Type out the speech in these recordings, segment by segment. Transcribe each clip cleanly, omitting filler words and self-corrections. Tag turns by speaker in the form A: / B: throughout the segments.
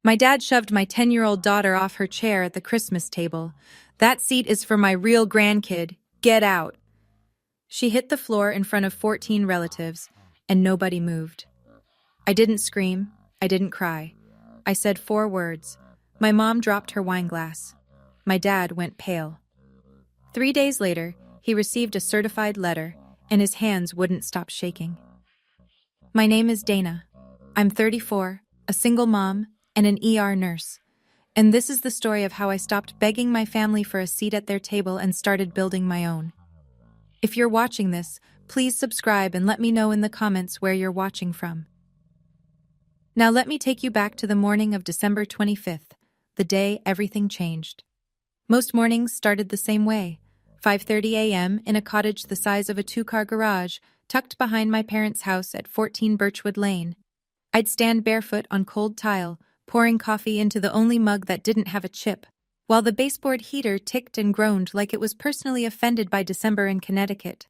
A: My dad shoved my 10-year-old daughter off her chair at the Christmas table. That seat is for my real grandkid. Get out. She hit the floor in front of 14 relatives, and nobody moved. I didn't scream. I didn't cry. I said 4 words. My mom dropped her wine glass. My dad went pale. 3 days later, he received a certified letter, and his hands wouldn't stop shaking. My name is Dana. I'm 34, a single mom, and an ER nurse. And this is the story of how I stopped begging my family for a seat at their table and started building my own. If you're watching this, please subscribe and let me know in the comments where you're watching from. Now let me take you back to the morning of December 25th, the day everything changed. Most mornings started the same way, 5:30 a.m. in a cottage the size of a 2-car garage, tucked behind my parents' house at 14 Birchwood Lane. I'd stand barefoot on cold tile, pouring coffee into the only mug that didn't have a chip, while the baseboard heater ticked and groaned like it was personally offended by December in Connecticut.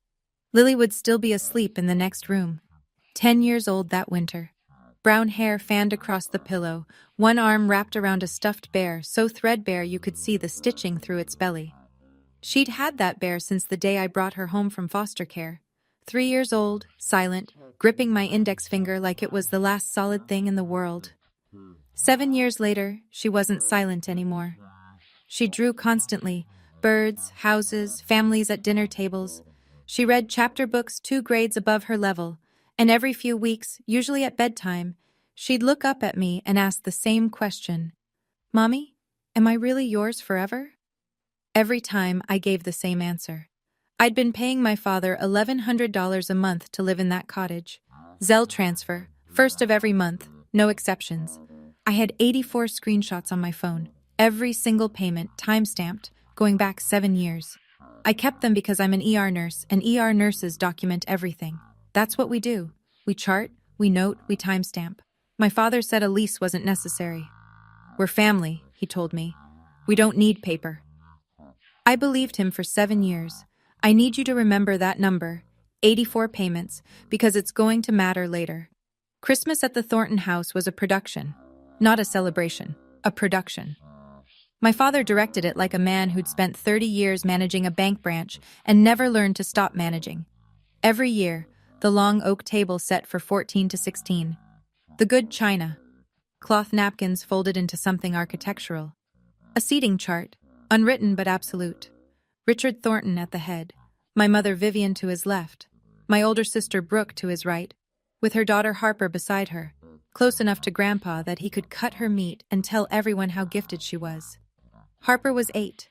A: Lily would still be asleep in the next room, 10 years old that winter. Brown hair fanned across the pillow, one arm wrapped around a stuffed bear so threadbare you could see the stitching through its belly. She'd had that bear since the day I brought her home from foster care. 3 years old, silent, gripping my index finger like it was the last solid thing in the world. 7 years later, she wasn't silent anymore. She drew constantly, birds, houses, families at dinner tables. She read chapter books 2 grades above her level, and every few weeks, usually at bedtime, she'd look up at me and ask the same question. "Mommy, am I really yours forever?" Every time I gave the same answer. I'd been paying my father $1,100 a month to live in that cottage. Zelle transfer, first of every month, no exceptions. I had 84 screenshots on my phone, every single payment time-stamped, going back 7 years. I kept them because I'm an ER nurse, and ER nurses document everything. That's what we do. We chart, we note, we timestamp. My father said a lease wasn't necessary. "We're family," he told me. "We don't need paper." I believed him for 7 years. I need you to remember that number, 84 payments, because it's going to matter later. Christmas at the Thornton house was a production. Not a celebration, a production. My father directed it like a man who'd spent 30 years managing a bank branch and never learned to stop managing. Every year, the long oak table set for 14 to 16. The good china. Cloth napkins folded into something architectural. A seating chart, unwritten but absolute. Richard Thornton at the head. My mother Vivian to his left. My older sister Brooke to his right, with her daughter Harper beside her, close enough to Grandpa that he could cut her meat and tell everyone how gifted she was. Harper was 8.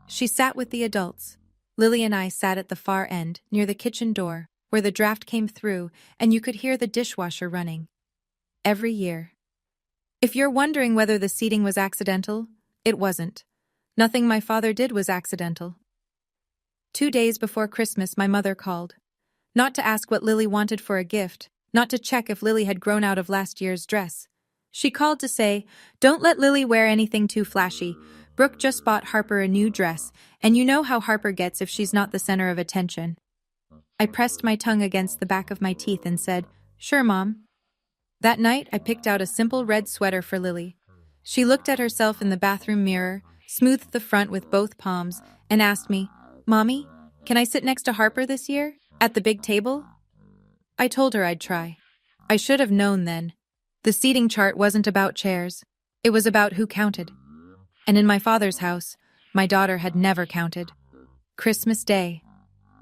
A: She sat with the adults. Lily and I sat at the far end, near the kitchen door, where the draft came through and you could hear the dishwasher running. Every year. If you're wondering whether the seating was accidental, it wasn't. Nothing my father did was accidental. 2 days before Christmas, my mother called. Not to ask what Lily wanted for a gift, not to check if Lily had grown out of last year's dress. She called to say, "Don't let Lily wear anything too flashy. Brooke just bought Harper a new dress, and you know how Harper gets if she's not the center of attention." I pressed my tongue against the back of my teeth and said, "Sure, Mom." That night, I picked out a simple red sweater for Lily. She looked at herself in the bathroom mirror, smoothed the front with both palms, and asked me, "Mommy, can I sit next to Harper this year? At the big table?" I told her I'd try. I should have known then. The seating chart wasn't about chairs. It was about who counted. And in my father's house, my daughter had never counted. Christmas Day.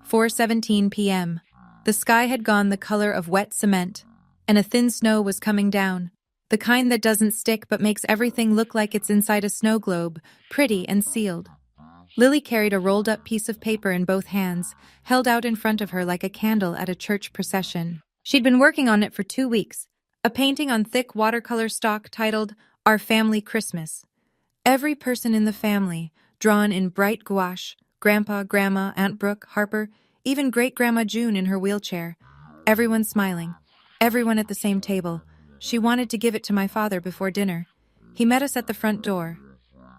A: 4:17 p.m. The sky had gone the color of wet cement, and a thin snow was coming down, the kind that doesn't stick but makes everything look like it's inside a snow globe, pretty and sealed. Lily carried a rolled-up piece of paper in both hands, held out in front of her like a candle at a church procession. She'd been working on it for 2 weeks, a painting on thick watercolor stock titled, "Our Family Christmas." Every person in the family, drawn in bright gouache, Grandpa, Grandma, Aunt Brooke, Harper, even Great-Grandma June in her wheelchair. Everyone smiling. Everyone at the same table. She wanted to give it to my father before dinner. He met us at the front door.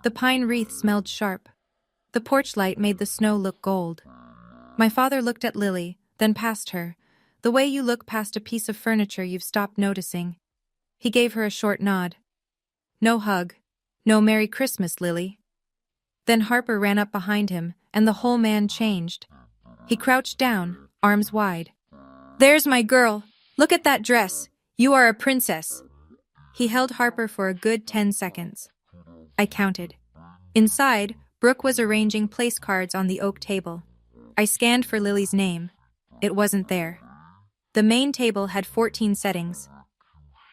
A: The pine wreath smelled sharp. The porch light made the snow look gold. My father looked at Lily, then past her, the way you look past a piece of furniture you've stopped noticing. He gave her a short nod. No hug. No Merry Christmas, Lily. Then Harper ran up behind him, and the whole man changed. He crouched down, arms wide. There's my girl. Look at that dress. You are a princess. He held Harper for a good 10 seconds. I counted. Inside, Brooke was arranging place cards on the oak table. I scanned for Lily's name. It wasn't there. The main table had 14 settings.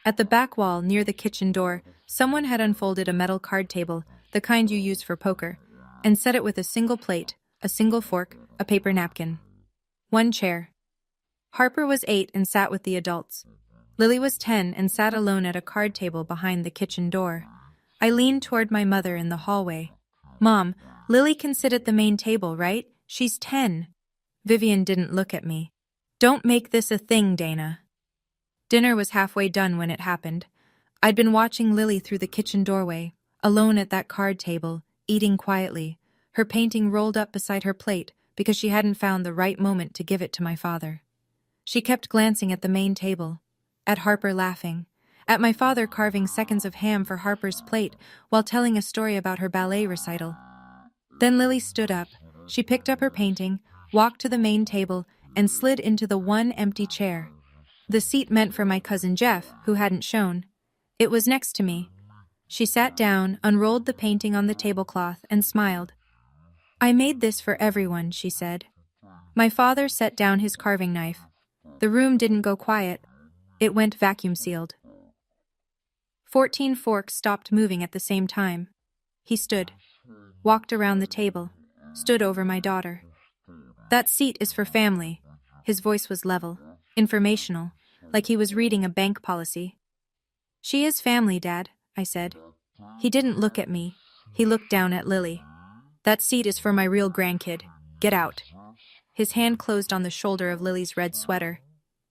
A: At the back wall, near the kitchen door, someone had unfolded a metal card table, the kind you use for poker, and set it with a single plate, a single fork, a paper napkin. One chair. Harper was 8 and sat with the adults. Lily was 10 and sat alone at a card table behind the kitchen door. I leaned toward my mother in the hallway. Mom, Lily can sit at the main table, right? She's 10. Vivian didn't look at me. Don't make this a thing, Dana. Dinner was halfway done when it happened. I'd been watching Lily through the kitchen doorway, alone at that card table, eating quietly, her painting rolled up beside her plate because she hadn't found the right moment to give it to my father. She kept glancing at the main table, at Harper laughing, at my father carving seconds of ham for Harper's plate while telling a story about her ballet recital. Then Lily stood up. She picked up her painting, walked to the main table, and slid into the one empty chair. The seat meant for my cousin Jeff, who hadn't shown. It was next to me. She sat down, unrolled the painting on the tablecloth, and smiled. I made this for everyone, she said. My father set down his carving knife. The room didn't go quiet. It went vacuum-sealed. 14 forks stopped moving at the same time. He stood, walked around the table, stood over my daughter. That seat is for family. His voice was level, informational, like he was reading a bank policy. She is family, Dad, I said. He didn't look at me. He looked down at Lily. That seat is for my real grandkid. Get out. His hand closed on the shoulder of Lily's red sweater.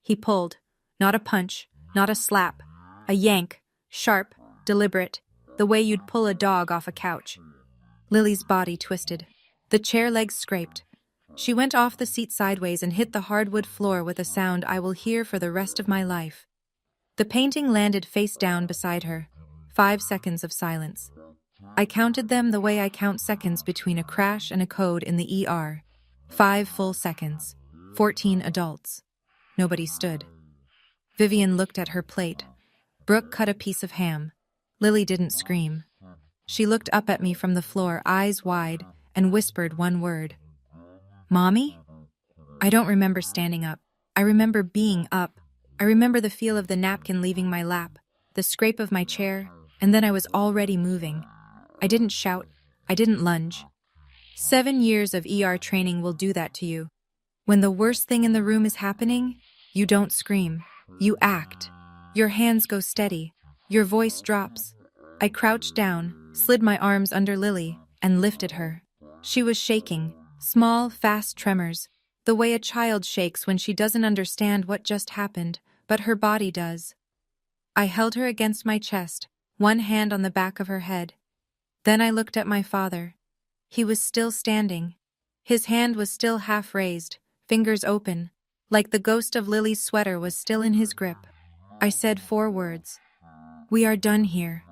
A: He pulled. Not a punch, not a slap. A yank, sharp, deliberate, the way you'd pull a dog off a couch. Lily's body twisted. The chair legs scraped. She went off the seat sideways and hit the hardwood floor with a sound I will hear for the rest of my life. The painting landed face down beside her. 5 seconds of silence. I counted them the way I count seconds between a crash and a code in the ER. 5 full seconds. 14 adults. Nobody stood. Vivian looked at her plate. Brooke cut a piece of ham. Lily didn't scream. She looked up at me from the floor, eyes wide, and whispered one word. Mommy? I don't remember standing up. I remember being up. I remember the feel of the napkin leaving my lap, the scrape of my chair, and then I was already moving. I didn't shout. I didn't lunge. 7 years of ER training will do that to you. When the worst thing in the room is happening, you don't scream. You act. Your hands go steady. Your voice drops. I crouched down, slid my arms under Lily, and lifted her. She was shaking, small, fast tremors, the way a child shakes when she doesn't understand what just happened, but her body does. I held her against my chest, one hand on the back of her head. Then I looked at my father. He was still standing. His hand was still half raised, fingers open, like the ghost of Lily's sweater was still in his grip. I said 4 words. We are done here.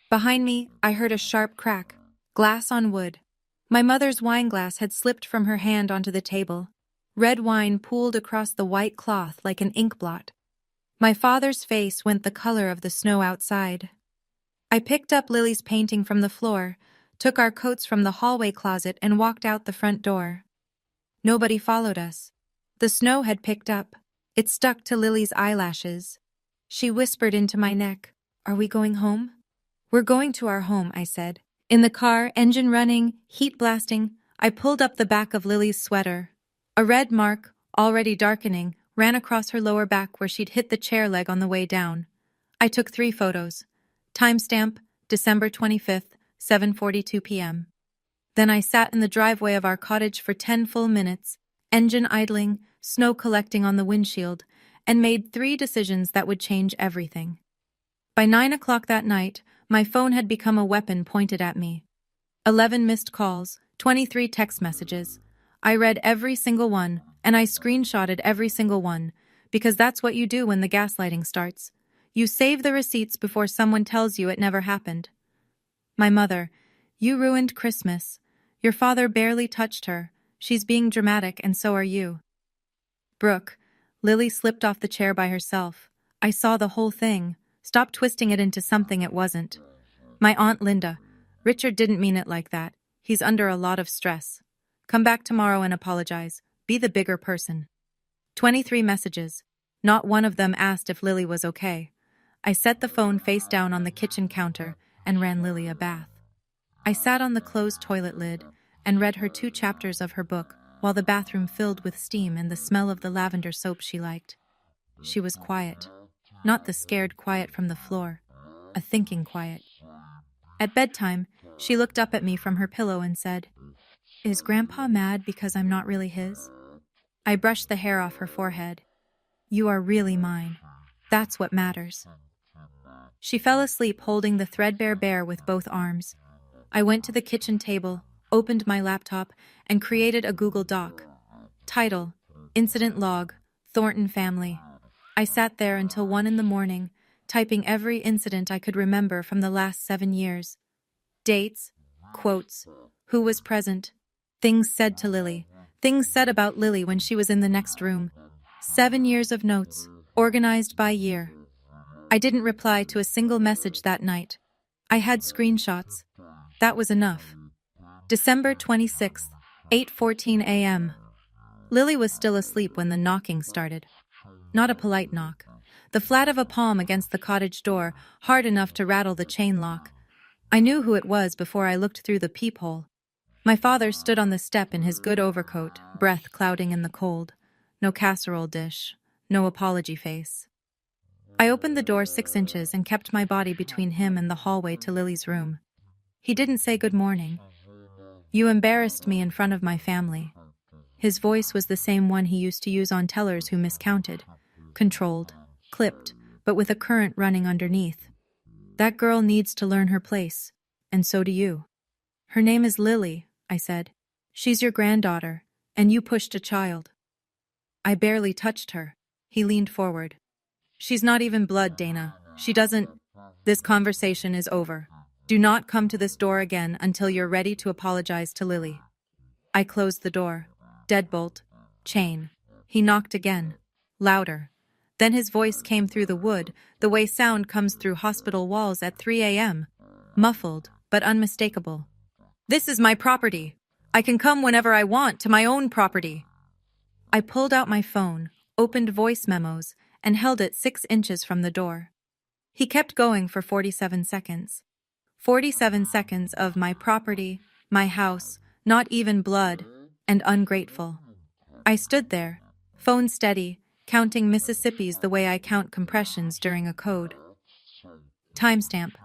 A: Behind me, I heard a sharp crack, glass on wood. My mother's wine glass had slipped from her hand onto the table. Red wine pooled across the white cloth like an ink blot. My father's face went the color of the snow outside. I picked up Lily's painting from the floor, took our coats from the hallway closet, and walked out the front door. Nobody followed us. The snow had picked up. It stuck to Lily's eyelashes. She whispered into my neck, "Are we going home?" "We're going to our home," I said. In the car, engine running, heat blasting, I pulled up the back of Lily's sweater. A red mark, already darkening, ran across her lower back where she'd hit the chair leg on the way down. I took 3 photos. Timestamp, December 25th, 7:42 p.m. Then I sat in the driveway of our cottage for 10 full minutes, engine idling, snow collecting on the windshield, and made 3 decisions that would change everything. By 9 o'clock that night, my phone had become a weapon pointed at me. 11 missed calls, 23 text messages. I read every single one, and I screenshotted every single one, because that's what you do when the gaslighting starts. You save the receipts before someone tells you it never happened. My mother, you ruined Christmas. Your father barely touched her. She's being dramatic, and so are you. Brooke, Lily slipped off the chair by herself. I saw the whole thing. Stop twisting it into something it wasn't. My Aunt Linda, Richard didn't mean it like that. He's under a lot of stress. Come back tomorrow and apologize. Be the bigger person. 23 messages. Not one of them asked if Lily was okay. I set the phone face down on the kitchen counter and ran Lily a bath. I sat on the closed toilet lid and read her 2 chapters of her book while the bathroom filled with steam and the smell of the lavender soap she liked. She was quiet. Not the scared quiet from the floor. A thinking quiet. At bedtime, she looked up at me from her pillow and said, "Is Grandpa mad because I'm not really his?" I brushed the hair off her forehead. "You are really mine. That's what matters." She fell asleep holding the threadbare bear with both arms. I went to the kitchen table, opened my laptop, and created a Google Doc. Title: Incident Log, Thornton Family. I sat there until 1 in the morning, typing every incident I could remember from the last 7 years. Dates, quotes, who was present, things said to Lily, things said about Lily when she was in the next room. 7 years of notes, organized by year. I didn't reply to a single message that night. I had screenshots. That was enough. December 26th, 8:14 a.m. Lily was still asleep when the knocking started. Not a polite knock. The flat of a palm against the cottage door, hard enough to rattle the chain lock. I knew who it was before I looked through the peephole. My father stood on the step in his good overcoat, breath clouding in the cold. No casserole dish. No apology face. I opened the door 6 inches and kept my body between him and the hallway to Lily's room. He didn't say good morning. "You embarrassed me in front of my family." His voice was the same one he used to use on tellers who miscounted. Controlled, clipped, but with a current running underneath. "That girl needs to learn her place, and so do you." "Her name is Lily," I said. "She's your granddaughter, and you pushed a child." "I barely touched her." He leaned forward. "She's not even blood, Dana. She doesn't—" "This conversation is over. Do not come to this door again until you're ready to apologize to Lily." I closed the door. Deadbolt. Chain. He knocked again. Louder. Then his voice came through the wood, the way sound comes through hospital walls at 3 a.m. Muffled, but unmistakable. "This is my property. I can come whenever I want to my own property." I pulled out my phone, opened voice memos, and held it 6 inches from the door. He kept going for 47 seconds. 47 seconds of my property, my house, not even blood, and ungrateful. I stood there, phone steady, counting Mississippis the way I count compressions during a code. Timestamp: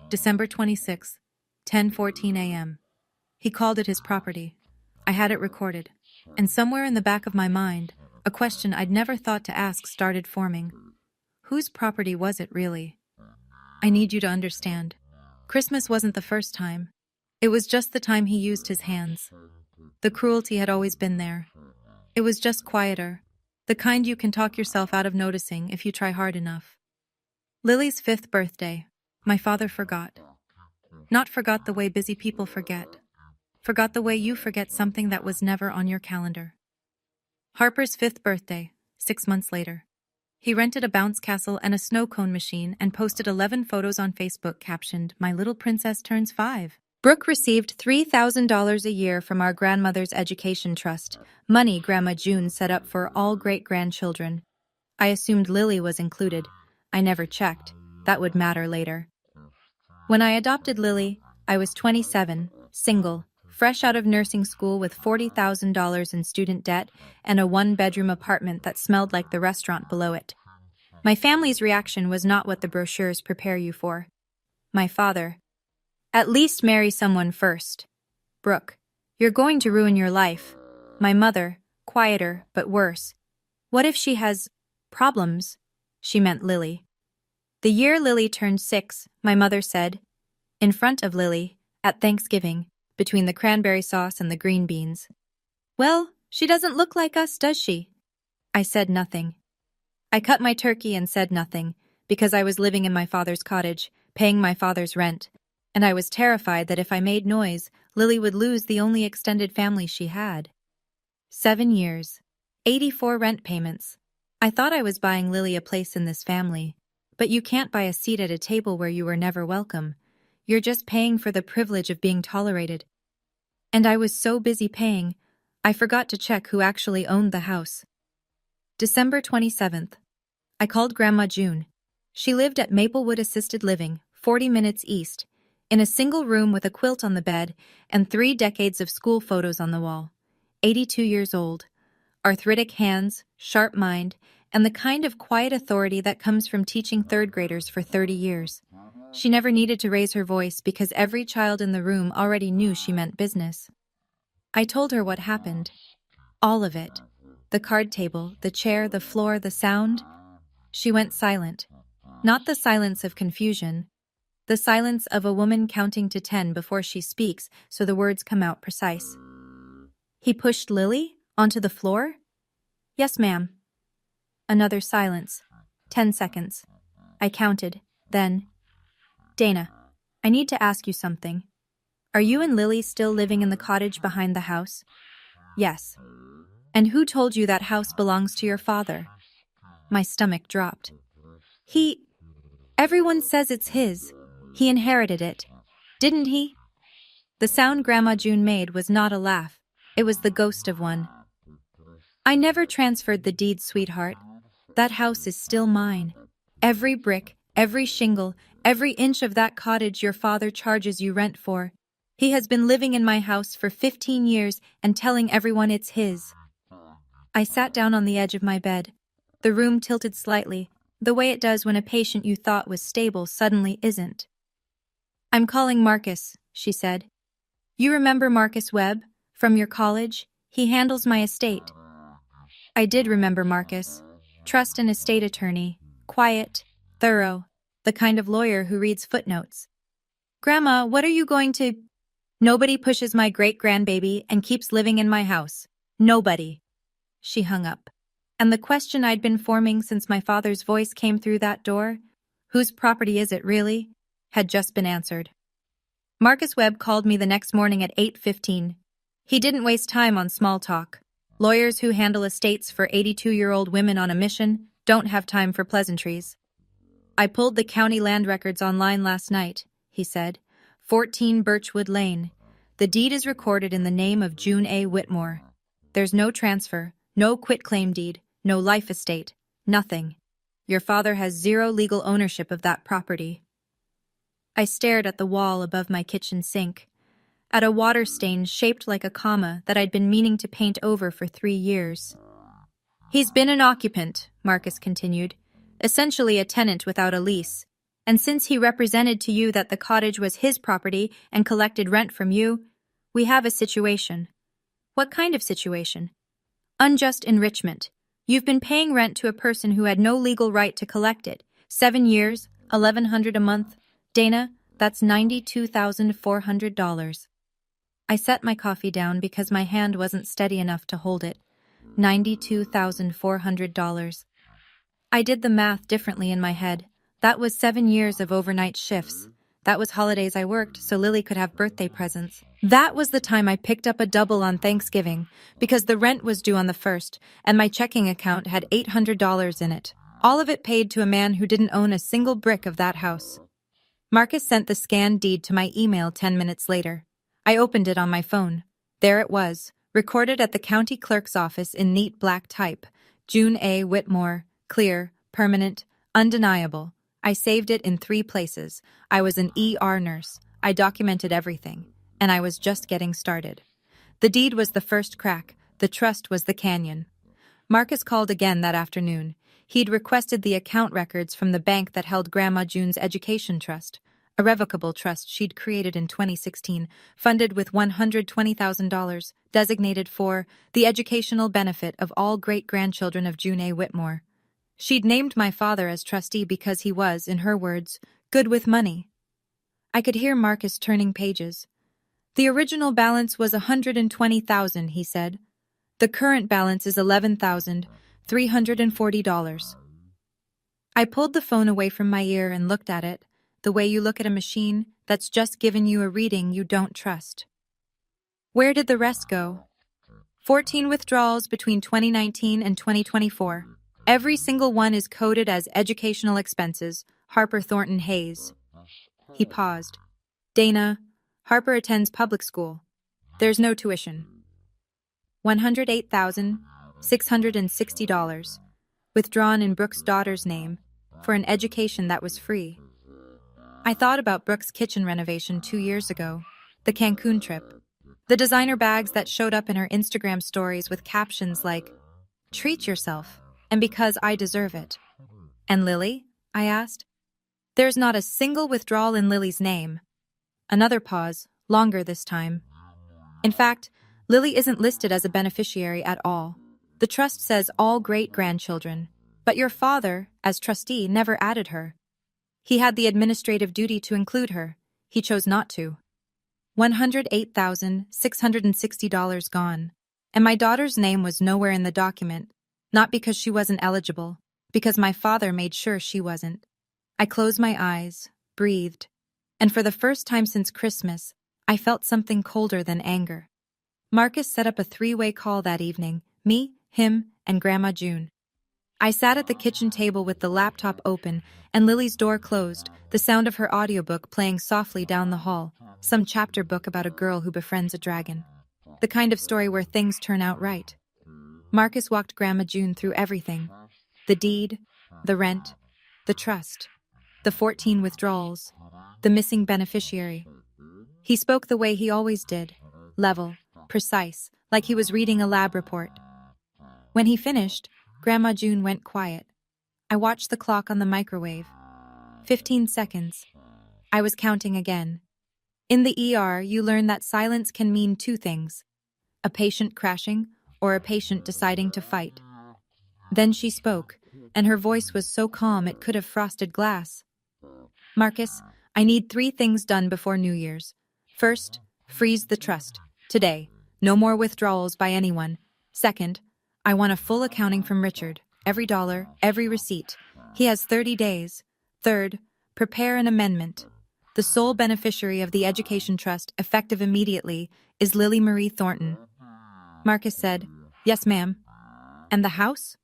A: December 26, 10:14 a.m. He called it his property. I had it recorded. And somewhere in the back of my mind, a question I'd never thought to ask started forming. Whose property was it really? I need you to understand. Christmas wasn't the first time. It was just the time he used his hands. The cruelty had always been there. It was just quieter. The kind you can talk yourself out of noticing if you try hard enough. Lily's 5th birthday. My father forgot. Not forgot the way busy people forget. Forgot the way you forget something that was never on your calendar. Harper's 5th birthday, 6 months later. He rented a bounce castle and a snow cone machine and posted 11 photos on Facebook captioned, "My little princess turns 5. Brooke received $3,000 a year from our grandmother's education trust, money Grandma June set up for all great-grandchildren. I assumed Lily was included. I never checked. That would matter later. When I adopted Lily, I was 27, single, fresh out of nursing school with $40,000 in student debt and a 1-bedroom apartment that smelled like the restaurant below it. My family's reaction was not what the brochures prepare you for. My father: "At least marry someone first. Brooke, you're going to ruin your life." My mother, quieter but worse: "What if she has problems?" She meant Lily. The year Lily turned 6, my mother said, in front of Lily, at Thanksgiving, between the cranberry sauce and the green beans, "Well, she doesn't look like us, does she?" I said nothing. I cut my turkey and said nothing, because I was living in my father's cottage, paying my father's rent, and I was terrified that if I made noise, Lily would lose the only extended family she had. 7 years. 84 rent payments. I thought I was buying Lily a place in this family, but you can't buy a seat at a table where you were never welcome. You're just paying for the privilege of being tolerated. And I was so busy paying, I forgot to check who actually owned the house. December 27th. I called Grandma June. She lived at Maplewood Assisted Living, 40 minutes east, in a single room with a quilt on the bed and 3 decades of school photos on the wall. 82 years old, arthritic hands, sharp mind, and the kind of quiet authority that comes from teaching third graders for 30 years. She never needed to raise her voice because every child in the room already knew she meant business. I told her what happened. All of it. The card table, the chair, the floor, the sound. She went silent. Not the silence of confusion. The silence of a woman counting to 10 before she speaks so the words come out precise. He pushed Lily onto the floor? Yes, ma'am. Another silence. 10 seconds. I counted. Then, Dana, I need to ask you something. Are you and Lily still living in the cottage behind the house? Yes. And who told you that house belongs to your father? My stomach dropped. Everyone says it's his. He inherited it. Didn't he? The sound Grandma June made was not a laugh. It was the ghost of one. I never transferred the deed, sweetheart. That house is still mine. Every brick, every shingle, every inch of that cottage your father charges you rent for. He has been living in my house for 15 years and telling everyone it's his. I sat down on the edge of my bed. The room tilted slightly, the way it does when a patient you thought was stable suddenly isn't. I'm calling Marcus, she said. You remember Marcus Webb, from your college? He handles my estate. I did remember Marcus. Trust and estate attorney. Quiet, thorough, the kind of lawyer who reads footnotes. Grandma, what are you going to... Nobody pushes my great-grandbaby and keeps living in my house. Nobody. She hung up. And the question I'd been forming since my father's voice came through that door, whose property is it really, had just been answered. Marcus Webb called me the next morning at 8:15. He didn't waste time on small talk. Lawyers who handle estates for 82-year-old women on a mission don't have time for pleasantries. I pulled the county land records online last night, he said. 14 Birchwood Lane. The deed is recorded in the name of June A. Whitmore. There's no transfer, no quitclaim deed, no life estate, nothing. Your father has 0 legal ownership of that property. I stared at the wall above my kitchen sink, at a water stain shaped like a comma that I'd been meaning to paint over for 3 years. He's been an occupant, Marcus continued, essentially a tenant without a lease. And since he represented to you that the cottage was his property and collected rent from you, we have a situation. What kind of situation? Unjust enrichment. You've been paying rent to a person who had no legal right to collect it. 7 years, $1,100 a month. Dana, that's $92,400. I set my coffee down because my hand wasn't steady enough to hold it. $92,400. I did the math differently in my head. That was 7 years of overnight shifts. That was holidays I worked so Lily could have birthday presents. That was the time I picked up a double on Thanksgiving because the rent was due on the 1st and my checking account had $800 in it. All of it paid to a man who didn't own a single brick of that house. Marcus sent the scanned deed to my email 10 minutes later. I opened it on my phone. There it was, recorded at the county clerk's office in neat black type. June A. Whitmore, clear, permanent, undeniable. I saved it in 3 places. I was an ER nurse. I documented everything. And I was just getting started. The deed was the first crack. The trust was the canyon. Marcus called again that afternoon. He'd requested the account records from the bank that held Grandma June's education trust, a revocable trust she'd created in 2016, funded with $120,000, designated for the educational benefit of all great-grandchildren of June A. Whitmore. She'd named my father as trustee because he was, in her words, good with money. I could hear Marcus turning pages. The original balance was $120,000, he said. The current balance is $11,340. I pulled the phone away from my ear and looked at it, the way you look at a machine that's just given you a reading you don't trust. Where did the rest go? 14 withdrawals between 2019 and 2024. Every single one is coded as educational expenses, Harper Thornton Hayes. He paused. Dana, Harper attends public school. There's no tuition. $108,660, withdrawn in Brooke's daughter's name, for an education that was free. I thought about Brooke's kitchen renovation 2 years ago, the Cancun trip. The designer bags that showed up in her Instagram stories with captions like, "Treat yourself, and because I deserve it." And Lily? I asked. There's not a single withdrawal in Lily's name. Another pause, longer this time. In fact, Lily isn't listed as a beneficiary at all. The trust says all great-grandchildren, but your father, as trustee, never added her. He had the administrative duty to include her. He chose not to. $108,660 gone. And my daughter's name was nowhere in the document, not because she wasn't eligible, because my father made sure she wasn't. I closed my eyes, breathed, and for the first time since Christmas, I felt something colder than anger. Marcus set up a 3-way call that evening, me, him, and Grandma June. I sat at the kitchen table with the laptop open and Lily's door closed, the sound of her audiobook playing softly down the hall, some chapter book about a girl who befriends a dragon. The kind of story where things turn out right. Marcus walked Grandma June through everything. The deed, the rent, the trust, the 14 withdrawals, the missing beneficiary. He spoke the way he always did, level, precise, like he was reading a lab report. When he finished, Grandma June went quiet. I watched the clock on the microwave. 15 seconds. I was counting again. In the ER, you learn that silence can mean 2 things: a patient crashing or a patient deciding to fight. Then she spoke, and her voice was so calm it could have frosted glass. Marcus, I need 3 things done before New Year's. First, freeze the trust. Today. No more withdrawals by anyone. Second, I want a full accounting from Richard. Every dollar, every receipt. He has 30 days. Third, prepare an amendment. The sole beneficiary of the Education Trust, effective immediately, is Lily Marie Thornton. Marcus said, "Yes, ma'am." "And the house?"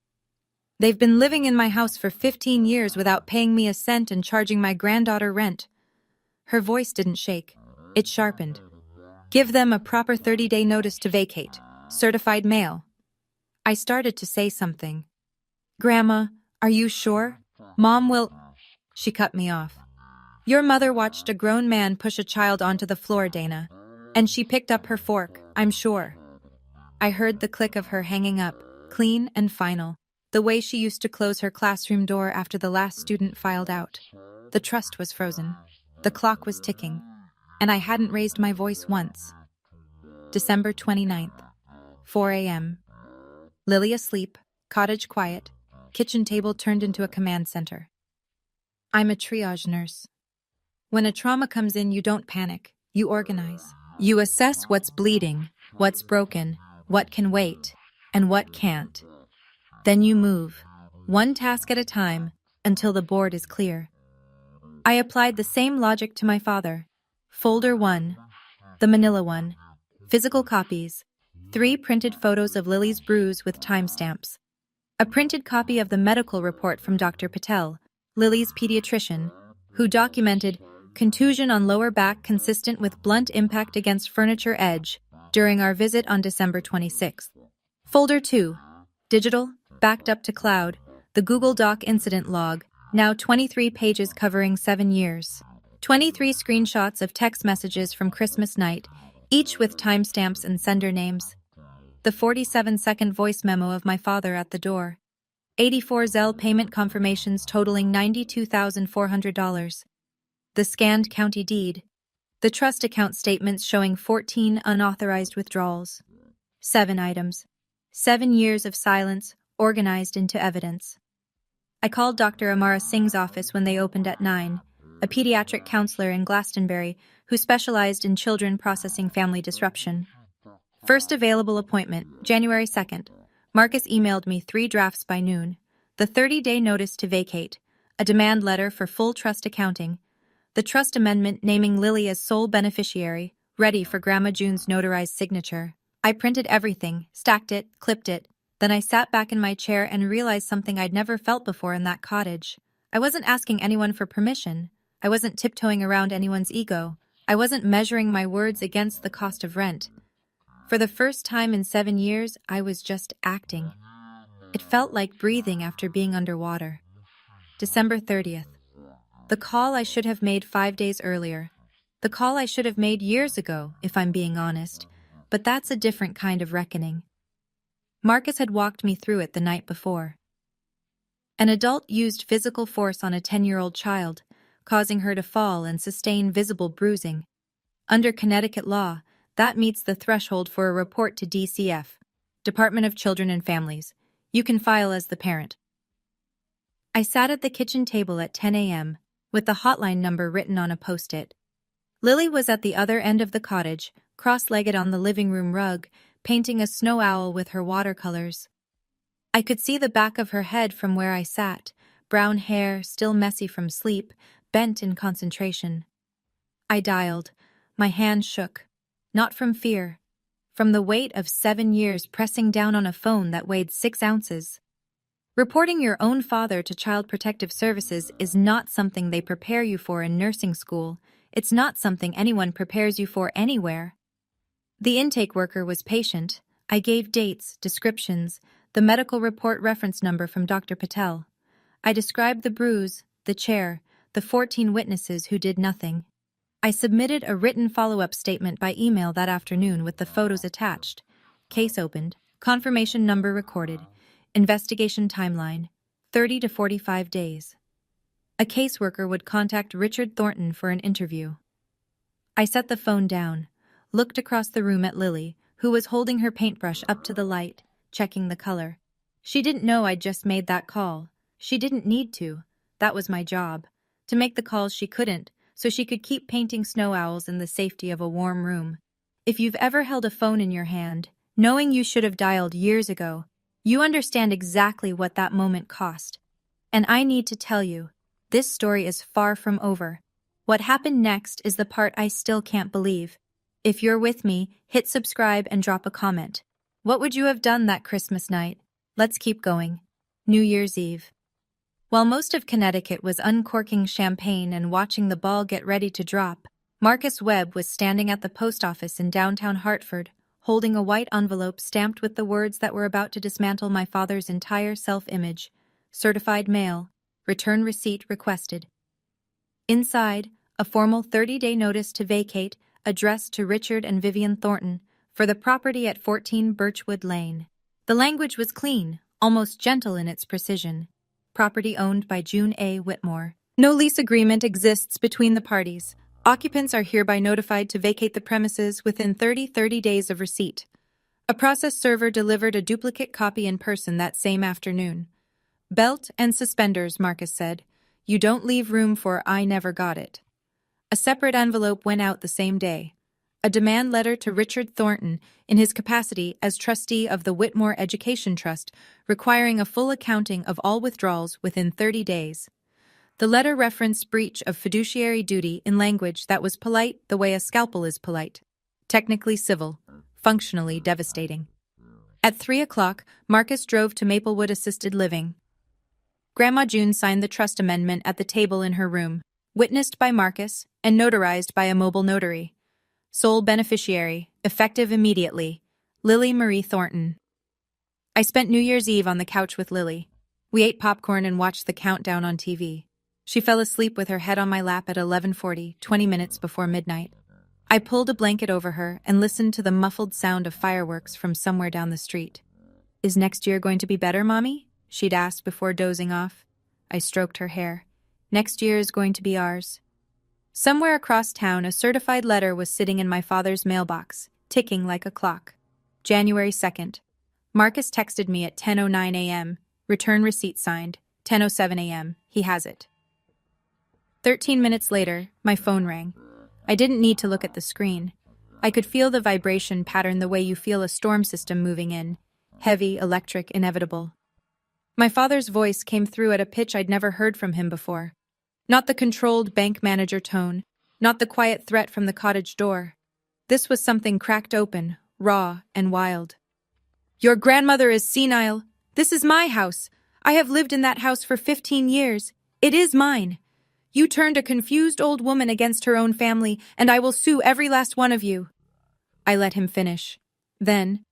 A: "They've been living in my house for 15 years without paying me a cent and charging my granddaughter rent." Her voice didn't shake. It sharpened. "Give them a proper 30-day notice to vacate. Certified mail." I started to say something. "Grandma, are you sure? Mom will—" She cut me off. "Your mother watched a grown man push a child onto the floor, Dana. And she picked up her fork, I'm sure." I heard the click of her hanging up, clean and final, the way she used to close her classroom door after the last student filed out. The trust was frozen. The clock was ticking. And I hadn't raised my voice once. December 29th, 4 a.m. Lily asleep, cottage quiet, kitchen table turned into a command center. I'm a triage nurse. When a trauma comes in, you don't panic, you organize. You assess what's bleeding, what's broken, what can wait, and what can't. Then you move, one task at a time, until the board is clear. I applied the same logic to my father. Folder 1, the manila one, physical copies, 3 printed photos of Lily's bruise with timestamps, a printed copy of the medical report from Dr. Patel, Lily's pediatrician, who documented contusion on lower back consistent with blunt impact against furniture edge during our visit on December 26th. Folder 2, digital, backed up to cloud, the Google Doc incident log, now 23 pages covering 7 years. 23 screenshots of text messages from Christmas night, each with timestamps and sender names. The 47-second voice memo of my father at the door. 84 Zelle payment confirmations totaling $92,400. The scanned county deed. The trust account statements showing 14 unauthorized withdrawals. 7 items. 7 years of silence, organized into evidence. I called Dr. Amara Singh's office when they opened at 9, a pediatric counselor in Glastonbury who specialized in children processing family disruption. First available appointment, January 2nd. Marcus emailed me 3 drafts by noon. The 30-day notice to vacate, a demand letter for full trust accounting, the trust amendment naming Lily as sole beneficiary, ready for Grandma June's notarized signature. I printed everything, stacked it, clipped it. Then I sat back in my chair and realized something I'd never felt before in that cottage. I wasn't asking anyone for permission. I wasn't tiptoeing around anyone's ego. I wasn't measuring my words against the cost of rent. For the first time in 7 years, I was just acting. It felt like breathing after being underwater. December 30th. The call I should have made 5 days earlier. The call I should have made years ago, if I'm being honest. But that's a different kind of reckoning. Marcus had walked me through it the night before. An adult used physical force on a 10-year-old child, causing her to fall and sustain visible bruising. Under Connecticut law, that meets the threshold for a report to DCF, Department of Children and Families. You can file as the parent. I sat at the kitchen table at 10 a.m., with the hotline number written on a post-it. Lily was at the other end of the cottage, cross-legged on the living room rug, painting a snow owl with her watercolors. I could see the back of her head from where I sat, brown hair, still messy from sleep, bent in concentration. I dialed. My hand shook. Not from fear. From the weight of 7 years pressing down on a phone that weighed 6 ounces. Reporting your own father to Child Protective Services is not something they prepare you for in nursing school. It's not something anyone prepares you for anywhere. The intake worker was patient. I gave dates, descriptions, the medical report reference number from Dr. Patel. I described the bruise, the chair, the 14 witnesses who did nothing. I submitted a written follow-up statement by email that afternoon with the photos attached. Case opened, confirmation number recorded, investigation timeline, 30 to 45 days. A caseworker would contact Richard Thornton for an interview. I set the phone down, looked across the room at Lily, who was holding her paintbrush up to the light, checking the color. She didn't know I'd just made that call. She didn't need to. That was my job. To make the calls she couldn't, so she could keep painting snow owls in the safety of a warm room. If you've ever held a phone in your hand, knowing you should have dialed years ago, you understand exactly what that moment cost. And I need to tell you, this story is far from over. What happened next is the part I still can't believe. If you're with me, hit subscribe and drop a comment. What would you have done that Christmas night? Let's keep going. New Year's Eve. While most of Connecticut was uncorking champagne and watching the ball get ready to drop, Marcus Webb was standing at the post office in downtown Hartford, holding a white envelope stamped with the words that were about to dismantle my father's entire self-image. Certified mail. Return receipt requested. Inside, a formal 30-day notice to vacate, addressed to Richard and Vivian Thornton, for the property at 14 Birchwood Lane. The language was clean, almost gentle in its precision. Property owned by June A. Whitmore. No lease agreement exists between the parties. Occupants are hereby notified to vacate the premises within 30 days of receipt. A process server delivered a duplicate copy in person that same afternoon. Belt and suspenders, Marcus said. You don't leave room for I never got it. A separate envelope went out the same day. A demand letter to Richard Thornton in his capacity as trustee of the Whitmore Education Trust, requiring a full accounting of all withdrawals within 30 days. The letter referenced breach of fiduciary duty in language that was polite the way a scalpel is polite. Technically civil, functionally devastating. At 3 o'clock, Marcus drove to Maplewood Assisted Living. Grandma June signed the trust amendment at the table in her room, witnessed by Marcus and notarized by a mobile notary. Sole beneficiary, effective immediately, Lily Marie Thornton. I spent New Year's Eve on the couch with Lily. We ate popcorn and watched the countdown on TV. She fell asleep with her head on my lap at 11:40, 20 minutes before midnight. I pulled a blanket over her and listened to the muffled sound of fireworks from somewhere down the street. Is next year going to be better, Mommy? She'd asked before dozing off. I stroked her hair. Next year is going to be ours. Somewhere across town, a certified letter was sitting in my father's mailbox, ticking like a clock. January 2nd. Marcus texted me at 10:09 a.m. Return receipt signed. 10:07 a.m. He has it. 13 minutes later, my phone rang. I didn't need to look at the screen. I could feel the vibration pattern the way you feel a storm system moving in. Heavy, electric, inevitable. My father's voice came through at a pitch I'd never heard from him before. Not the controlled bank manager tone, not the quiet threat from the cottage door. This was something cracked open, raw, and wild. Your grandmother is senile. This is my house. I have lived in that house for 15 years. It is mine. You turned a confused old woman against her own family, and I will sue every last one of you. I let him finish. Then,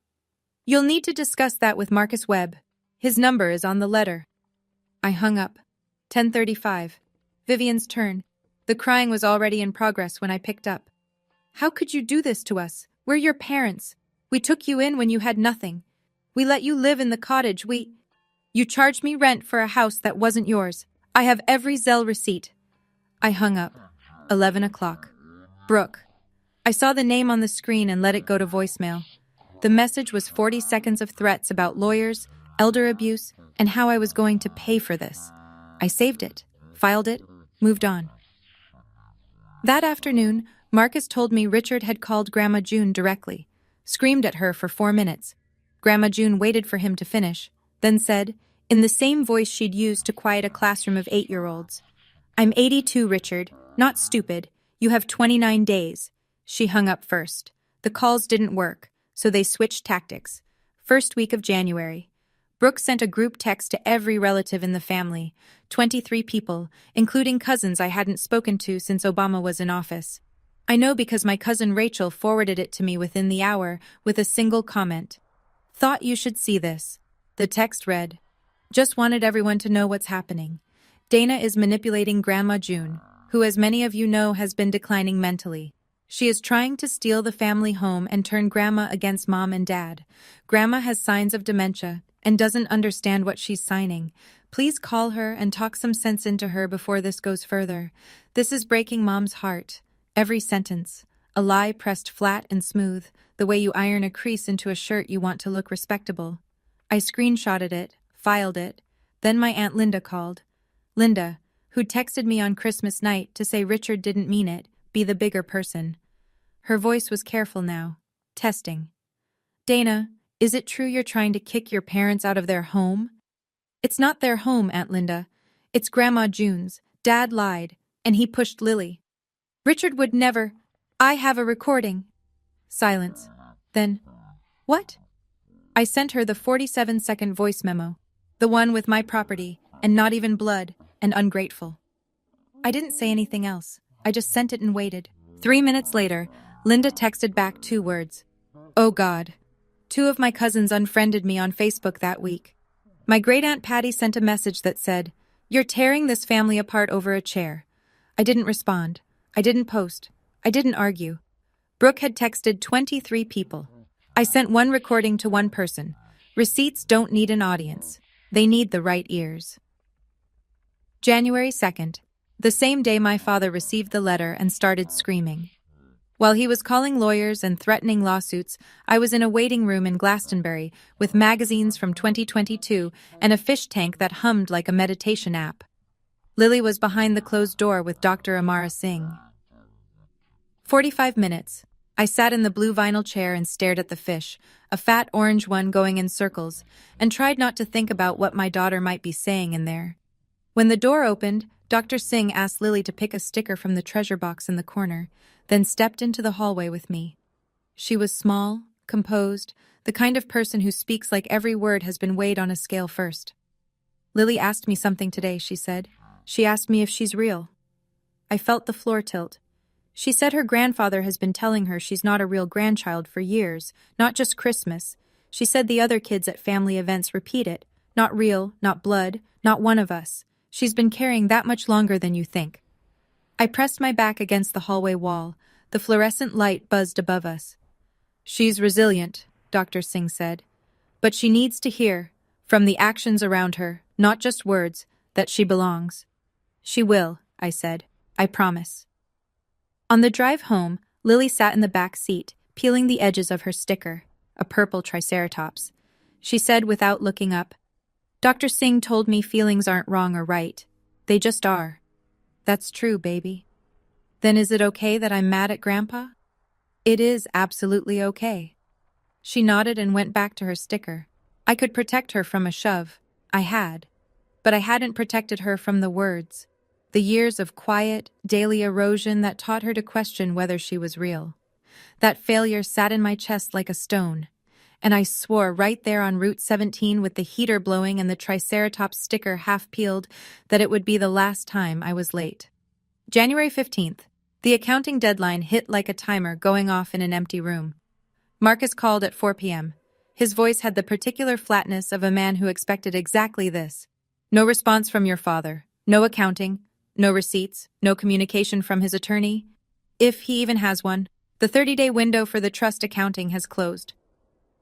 A: you'll need to discuss that with Marcus Webb. His number is on the letter. I hung up. 10:35. Vivian's turn. The crying was already in progress when I picked up. How could you do this to us? We're your parents. We took you in when you had nothing. We let you live in the cottage. You charged me rent for a house that wasn't yours. I have every Zelle receipt. I hung up. 11 o'clock. Brooke. I saw the name on the screen and let it go to voicemail. The message was 40 seconds of threats about lawyers, elder abuse, and how I was going to pay for this. I saved it, filed it, moved on. That afternoon, Marcus told me Richard had called Grandma June directly, screamed at her for 4 minutes. Grandma June waited for him to finish, then said, in the same voice she'd used to quiet a classroom of 8-year-olds, I'm 82, Richard, not stupid. You have 29 days. She hung up first. The calls didn't work, so they switched tactics. First week of January. Brooke sent a group text to every relative in the family, 23 people, including cousins I hadn't spoken to since Obama was in office. I know because my cousin Rachel forwarded it to me within the hour with a single comment. Thought you should see this. The text read, just wanted everyone to know what's happening. Dana is manipulating Grandma June, who, as many of you know, has been declining mentally. She is trying to steal the family home and turn Grandma against Mom and Dad. Grandma has signs of dementia and doesn't understand what she's signing. Please call her and talk some sense into her before this goes further. This is breaking Mom's heart. Every sentence. A lie pressed flat and smooth, the way you iron a crease into a shirt you want to look respectable. I screenshotted it, filed it. Then my Aunt Linda called. Linda, who texted me on Christmas night to say Richard didn't mean it, be the bigger person. Her voice was careful now. Testing. Dana, is it true you're trying to kick your parents out of their home? It's not their home, Aunt Linda. It's Grandma June's. Dad lied, and he pushed Lily. Richard would never. I have a recording. Silence. Then, what? I sent her the 47-second voice memo. The one with my property, and not even blood, and ungrateful. I didn't say anything else. I just sent it and waited. 3 minutes later, Linda texted back 2 words. Oh God. 2 of my cousins unfriended me on Facebook that week. My great-aunt Patty sent a message that said, you're tearing this family apart over a chair. I didn't respond. I didn't post. I didn't argue. Brooke had texted 23 people. I sent 1 recording to 1 person. Receipts don't need an audience. They need the right ears. January 2nd. The same day my father received the letter and started screaming. While he was calling lawyers and threatening lawsuits, I was in a waiting room in Glastonbury with magazines from 2022 and a fish tank that hummed like a meditation app. Lily was behind the closed door with Dr. Amara Singh. 45 minutes. I sat in the blue vinyl chair and stared at the fish, a fat orange one going in circles, and tried not to think about what my daughter might be saying in there. When the door opened, Dr. Singh asked Lily to pick a sticker from the treasure box in the corner, then stepped into the hallway with me. She was small, composed, the kind of person who speaks like every word has been weighed on a scale first. Lily asked me something today, she said. She asked me if she's real. I felt the floor tilt. She said her grandfather has been telling her she's not a real grandchild for years, not just Christmas. She said the other kids at family events repeat it. Not real, not blood, not one of us. She's been carrying that much longer than you think. I pressed my back against the hallway wall. The fluorescent light buzzed above us. She's resilient, Dr. Singh said. But she needs to hear, from the actions around her, not just words, that she belongs. She will, I said. I promise. On the drive home, Lily sat in the back seat, peeling the edges of her sticker, a purple triceratops. She said without looking up, Dr. Singh told me feelings aren't wrong or right. They just are. That's true, baby. Then is it okay that I'm mad at Grandpa? It is absolutely okay. She nodded and went back to her sticker. I could protect her from a shove. I had. But I hadn't protected her from the words. The years of quiet, daily erosion that taught her to question whether she was real. That failure sat in my chest like a stone. And I swore right there on Route 17 with the heater blowing and the Triceratops sticker half peeled that it would be the last time I was late. January 15th. The accounting deadline hit like a timer going off in an empty room. Marcus called at 4 p.m. His voice had the particular flatness of a man who expected exactly this. No response from your father. No accounting. No receipts. No communication from his attorney. If he even has one. The 30-day window for the trust accounting has closed.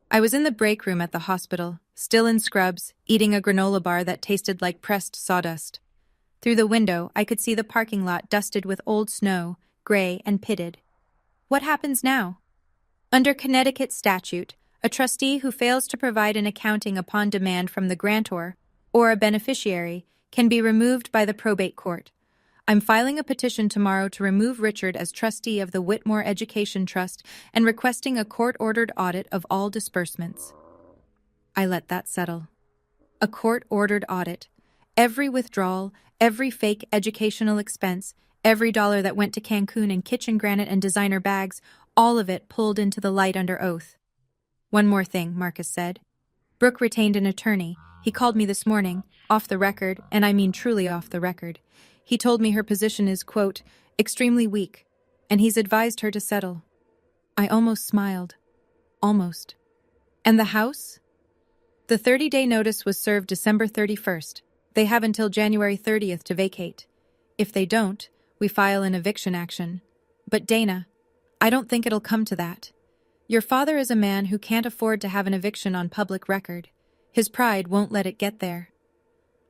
A: I was in the break room at the hospital, still in scrubs, eating a granola bar that tasted like pressed sawdust. Through the window, I could see the parking lot dusted with old snow, gray and pitted. What happens now? Under Connecticut statute, a trustee who fails to provide an accounting upon demand from the grantor or a beneficiary can be removed by the probate court. I'm filing a petition tomorrow to remove Richard as trustee of the Whitmore Education Trust and requesting a court-ordered audit of all disbursements. I let that settle. A court-ordered audit. Every withdrawal, every fake educational expense, every dollar that went to Cancun and kitchen granite and designer bags, all of it pulled into the light under oath. One more thing, Marcus said. Brooke retained an attorney. He called me this morning, off the record, and I mean truly off the record. He told me her position is, quote, extremely weak, and he's advised her to settle. I almost smiled. Almost. And the house? The 30-day notice was served December 31st. They have until January 30th to vacate. If they don't, we file an eviction action. But Dana, I don't think it'll come to that. Your father is a man who can't afford to have an eviction on public record. His pride won't let it get there.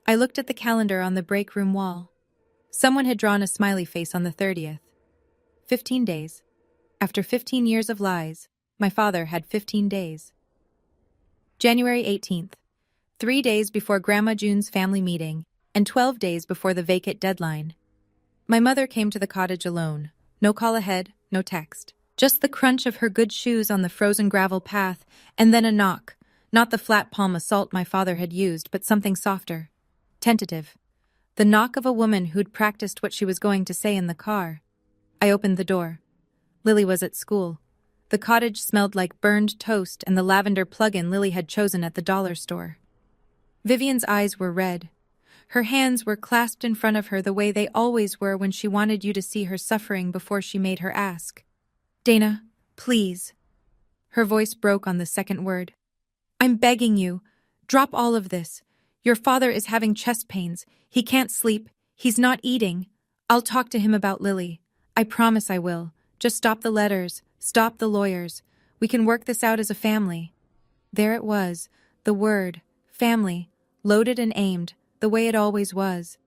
A: I looked at the calendar on the break room wall. Someone had drawn a smiley face on the 30th. 15 days. After 15 years of lies, my father had 15 days. January 18th. 3 days before Grandma June's family meeting, and 12 days before the vacate deadline. My mother came to the cottage alone. No call ahead, no text. Just the crunch of her good shoes on the frozen gravel path, and then a knock. Not the flat palm assault my father had used, but something softer. Tentative. The knock of a woman who'd practiced what she was going to say in the car. I opened the door. Lily was at school. The cottage smelled like burned toast and the lavender plug-in Lily had chosen at the dollar store. Vivian's eyes were red. Her hands were clasped in front of her the way they always were when she wanted you to see her suffering before she made her ask. Dana, please. Her voice broke on the second word. I'm begging you. Drop all of this. Your father is having chest pains. He can't sleep. He's not eating. I'll talk to him about Lily. I promise I will. Just stop the letters. Stop the lawyers. We can work this out as a family. There it was, the word, family, loaded and aimed, the way it always was.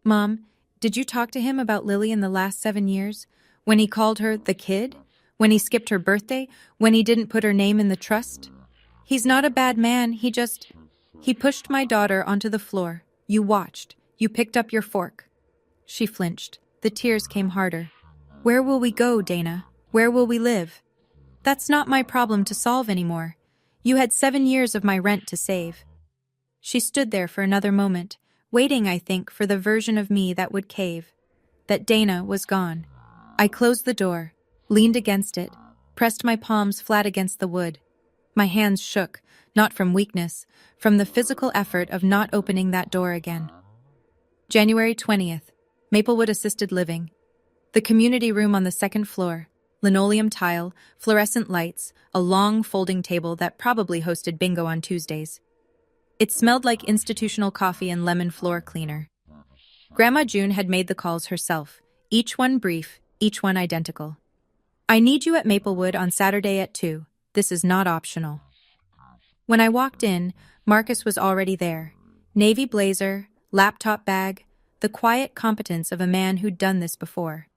A: Mom, did you talk to him about Lily in the last 7 years? When he called her the kid? When he skipped her birthday? When he didn't put her name in the trust? He's not a bad man, He pushed my daughter onto the floor. You watched. You picked up your fork. She flinched. The tears came harder. Where will we go, Dana? Where will we live? That's not my problem to solve anymore. You had 7 years of my rent to save. She stood there for another moment, waiting, I think, for the version of me that would cave. That Dana was gone. I closed the door, leaned against it, pressed my palms flat against the wood. My hands shook, not from weakness, from the physical effort of not opening that door again. January 20th, Maplewood Assisted Living. The community room on the second floor. Linoleum tile, fluorescent lights, a long folding table that probably hosted bingo on Tuesdays. It smelled like institutional coffee and lemon floor cleaner. Grandma June had made the calls herself, each one brief, each one identical. I need you at Maplewood on Saturday at 2. This is not optional. When I walked in, Marcus was already there. Navy blazer, laptop bag, the quiet competence of a man who'd done this before.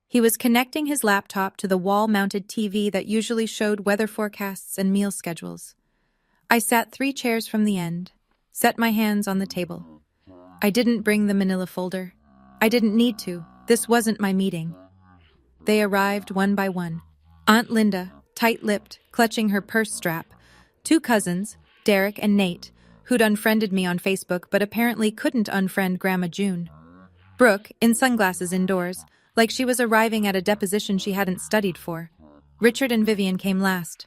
A: He was connecting his laptop to the wall-mounted TV that usually showed weather forecasts and meal schedules. I sat 3 chairs from the end, set my hands on the table. I didn't bring the manila folder. I didn't need to. This wasn't my meeting. They arrived one by one. Aunt Linda, tight-lipped, clutching her purse strap. 2 cousins, Derek and Nate, who'd unfriended me on Facebook but apparently couldn't unfriend Grandma June. Brooke, in sunglasses indoors, like she was arriving at a deposition she hadn't studied for. Richard and Vivian came last.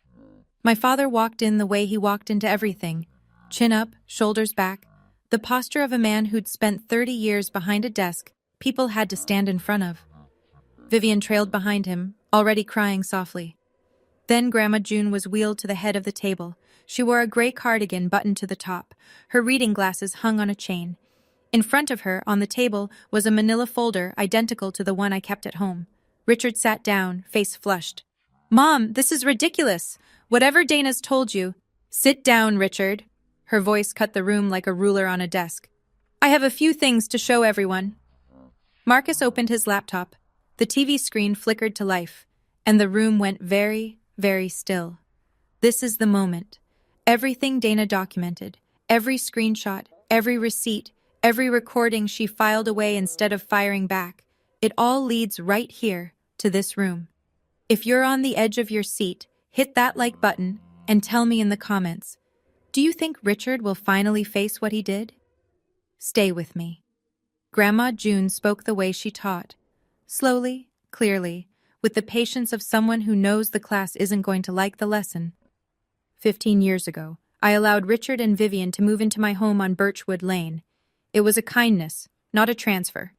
A: My father walked in the way he walked into everything. Chin up, shoulders back. The posture of a man who'd spent 30 years behind a desk people had to stand in front of. Vivian trailed behind him, already crying softly. Then Grandma June was wheeled to the head of the table. She wore a gray cardigan buttoned to the top. Her reading glasses hung on a chain. In front of her, on the table, was a manila folder identical to the one I kept at home. Richard sat down, face flushed. "Mom, this is ridiculous. Whatever Dana's told you." "Sit down, Richard." Her voice cut the room like a ruler on a desk. "I have a few things to show everyone." Marcus opened his laptop. The TV screen flickered to life, and the room went very, very still. This is the moment. Everything Dana documented, every screenshot, every receipt, every recording she filed away instead of firing back, it all leads right here, to this room. If you're on the edge of your seat, hit that like button and tell me in the comments, do you think Richard will finally face what he did? Stay with me. Grandma June spoke the way she taught. Slowly, clearly, with the patience of someone who knows the class isn't going to like the lesson. 15 years ago, I allowed Richard and Vivian to move into my home on Birchwood Lane. It was a kindness, not a transfer.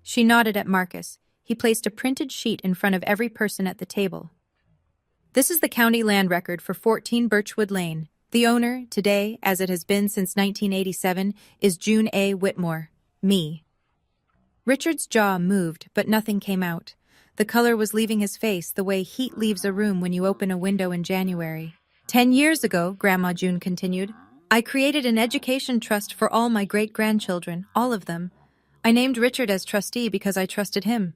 A: She nodded at Marcus. He placed a printed sheet in front of every person at the table. This is the county land record for 14 Birchwood Lane. The owner, today, as it has been since 1987, is June A. Whitmore, me. Richard's jaw moved, but nothing came out. The color was leaving his face the way heat leaves a room when you open a window in January. 10 years ago, Grandma June continued, I created an education trust for all my great-grandchildren, all of them. I named Richard as trustee because I trusted him.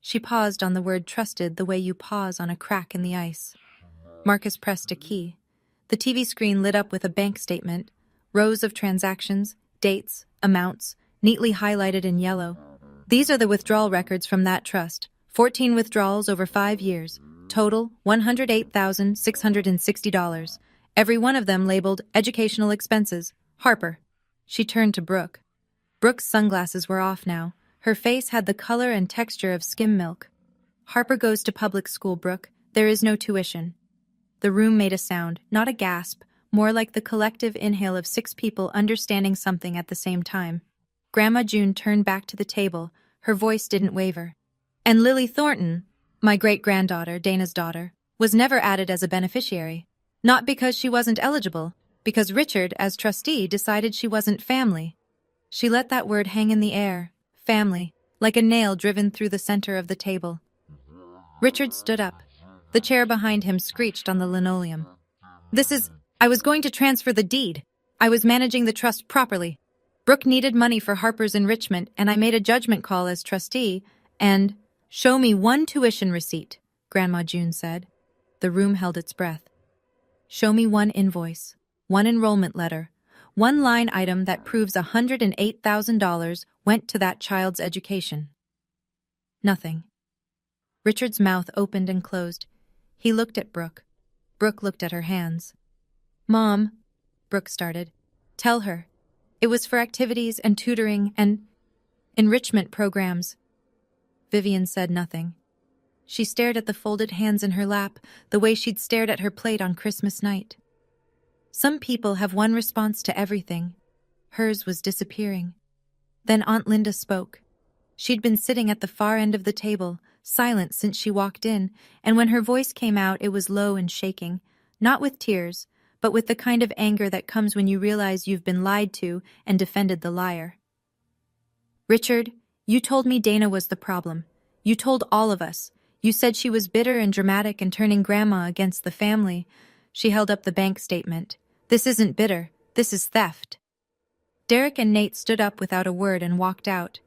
A: She paused on the word trusted the way you pause on a crack in the ice. Marcus pressed a key. The TV screen lit up with a bank statement, rows of transactions, dates, amounts, neatly highlighted in yellow. These are the withdrawal records from that trust. 14 withdrawals over 5 years. Total, $108,660. Every one of them labeled educational expenses. Harper. She turned to Brooke. Brooke's sunglasses were off now. Her face had the color and texture of skim milk. Harper goes to public school, Brooke. There is no tuition. The room made a sound, not a gasp, more like the collective inhale of 6 people understanding something at the same time. Grandma June turned back to the table. Her voice didn't waver. And Lily Thornton, my great-granddaughter, Dana's daughter, was never added as a beneficiary. Not because she wasn't eligible, because Richard, as trustee, decided she wasn't family. She let that word hang in the air, family, like a nail driven through the center of the table. Richard stood up. The chair behind him screeched on the linoleum. I was going to transfer the deed. I was managing the trust properly. Brooke needed money for Harper's enrichment, and I made a judgment call as trustee, and... Show me one tuition receipt, Grandma June said. The room held its breath. Show me one invoice, one enrollment letter, one line item that proves $108,000 went to that child's education. Nothing. Richard's mouth opened and closed. He looked at Brooke. Brooke looked at her hands. Mom, Brooke started. Tell her. It was for activities and tutoring and enrichment programs. Vivian said nothing. She stared at the folded hands in her lap, the way she'd stared at her plate on Christmas night. Some people have one response to everything. Hers was disappearing. Then Aunt Linda spoke. She'd been sitting at the far end of the table, silent since she walked in, and when her voice came out it was low and shaking, not with tears, but with the kind of anger that comes when you realize you've been lied to and defended the liar. Richard, you told me Dana was the problem. You told all of us. You said she was bitter and dramatic and turning Grandma against the family. She held up the bank statement. This isn't bitter. This is theft. Derek and Nate stood up without a word and walked out.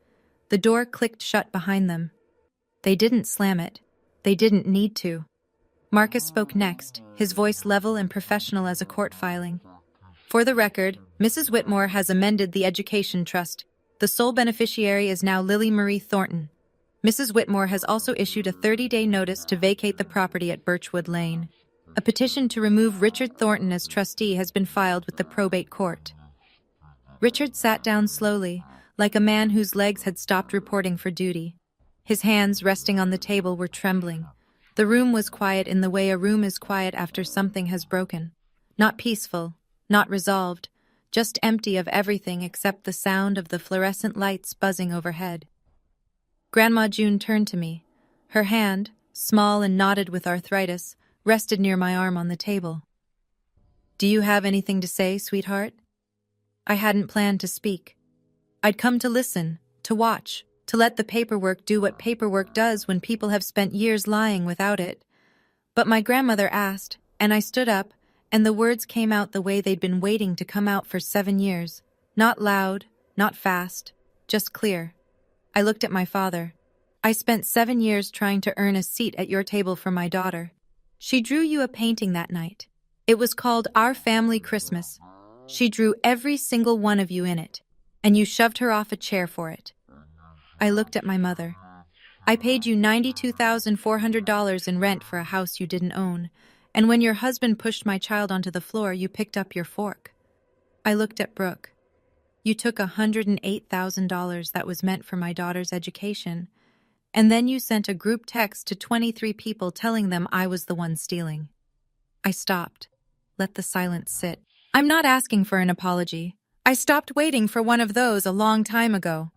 A: The door clicked shut behind them. They didn't slam it. They didn't need to. Marcus spoke next, his voice level and professional as a court filing. For the record, Mrs. Whitmore has amended the Education Trust. The sole beneficiary is now Lily Marie Thornton. Mrs. Whitmore has also issued a 30-day notice to vacate the property at Birchwood Lane. A petition to remove Richard Thornton as trustee has been filed with the probate court. Richard sat down slowly, like a man whose legs had stopped reporting for duty. His hands, resting on the table, were trembling. The room was quiet in the way a room is quiet after something has broken. Not peaceful, not resolved, just empty of everything except the sound of the fluorescent lights buzzing overhead. Grandma June turned to me. Her hand, small and knotted with arthritis, rested near my arm on the table. "Do you have anything to say, sweetheart?" I hadn't planned to speak. I'd come to listen, to watch, to let the paperwork do what paperwork does when people have spent years lying without it. But my grandmother asked, and I stood up, and the words came out the way they'd been waiting to come out for 7 years. Not loud, not fast, just clear. I looked at my father. "I spent 7 years trying to earn a seat at your table for my daughter. She drew you a painting that night. It was called Our Family Christmas. She drew every single one of you in it, and you shoved her off a chair for it." I looked at my mother. "I paid you $92,400 in rent for a house you didn't own, and when your husband pushed my child onto the floor, you picked up your fork." I looked at Brooke. "You took $108,000 that was meant for my daughter's education, and then you sent a group text to 23 people telling them I was the one stealing." I stopped, let the silence sit. "I'm not asking for an apology. I stopped waiting for one of those a long time ago."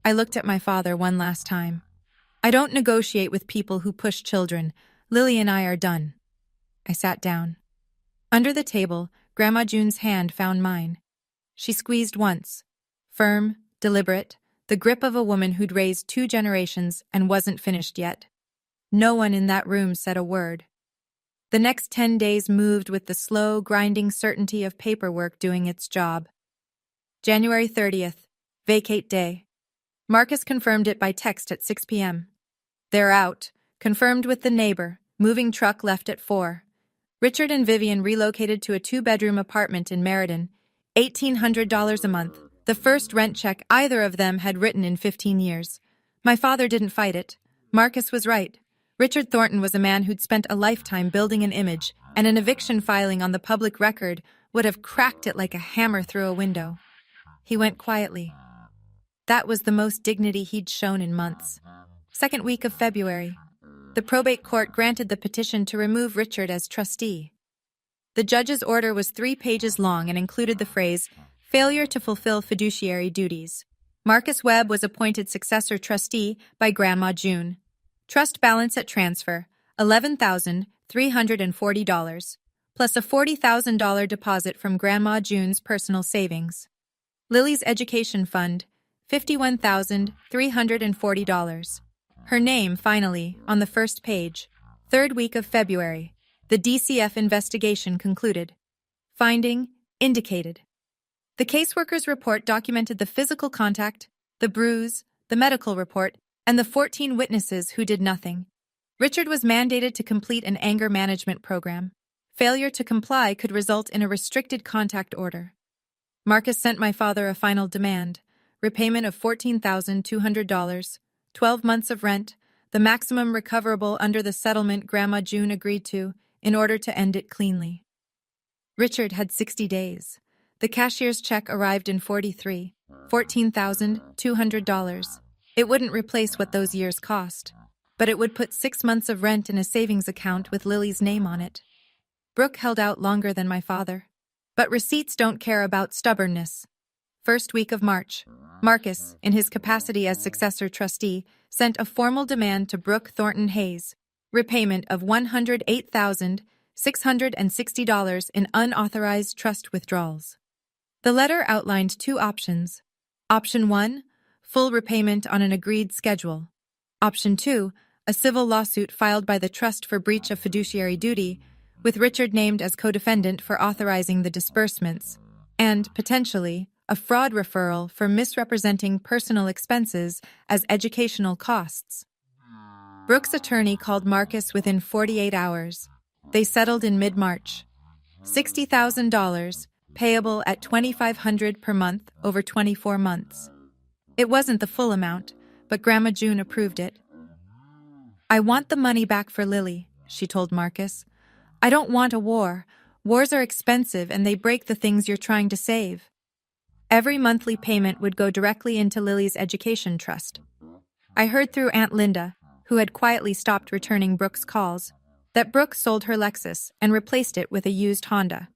A: I looked at my father one last time. "I don't negotiate with people who push children. Lily and I are done." I sat down. Under the table, Grandma June's hand found mine. She squeezed once. Firm, deliberate, the grip of a woman who'd raised 2 generations and wasn't finished yet. No one in that room said a word. The next 10 days moved with the slow, grinding certainty of paperwork doing its job. January 30th, vacate day. Marcus confirmed it by text at 6 p.m. "They're out. Confirmed with the neighbor. Moving truck left at 4. Richard and Vivian relocated to a 2-bedroom apartment in Meriden. $1,800 a month. The first rent check either of them had written in 15 years. My father didn't fight it. Marcus was right. Richard Thornton was a man who'd spent a lifetime building an image, and an eviction filing on the public record would have cracked it like a hammer through a window. He went quietly. That was the most dignity he'd shown in months. Second week of February. The probate court granted the petition to remove Richard as trustee. The judge's order was 3 pages long and included the phrase, "failure to fulfill fiduciary duties." Marcus Webb was appointed successor trustee by Grandma June. Trust balance at transfer, $11,340, plus a $40,000 deposit from Grandma June's personal savings. Lily's education fund, $51,340. Her name, finally, on the first page. Third week of February. The DCF investigation concluded. Finding, indicated. The caseworker's report documented the physical contact, the bruise, the medical report, and the 14 witnesses who did nothing. Richard was mandated to complete an anger management program. Failure to comply could result in a restricted contact order. Marcus sent my father a final demand, repayment of $14,200, 12 months of rent, the maximum recoverable under the settlement Grandma June agreed to, in order to end it cleanly. Richard had 60 days. The cashier's check arrived in 43, $14,200. It wouldn't replace what those years cost, but it would put 6 months of rent in a savings account with Lily's name on it. Brooke held out longer than my father. But receipts don't care about stubbornness. First week of March. Marcus, in his capacity as successor trustee, sent a formal demand to Brooke Thornton Hayes, repayment of $108,660 in unauthorized trust withdrawals. The letter outlined 2 options. Option 1, full repayment on an agreed schedule. Option 2, a civil lawsuit filed by the trust for breach of fiduciary duty, with Richard named as co-defendant for authorizing the disbursements, and, potentially, a fraud referral for misrepresenting personal expenses as educational costs. Brooke's attorney called Marcus within 48 hours. They settled in mid-March. $60,000, payable at $2,500 per month over 24 months. It wasn't the full amount, but Grandma June approved it. "I want the money back for Lily," she told Marcus. "I don't want a war. Wars are expensive and they break the things you're trying to save." Every monthly payment would go directly into Lily's education trust. I heard through Aunt Linda, who had quietly stopped returning Brooke's calls, that Brooke sold her Lexus and replaced it with a used Honda.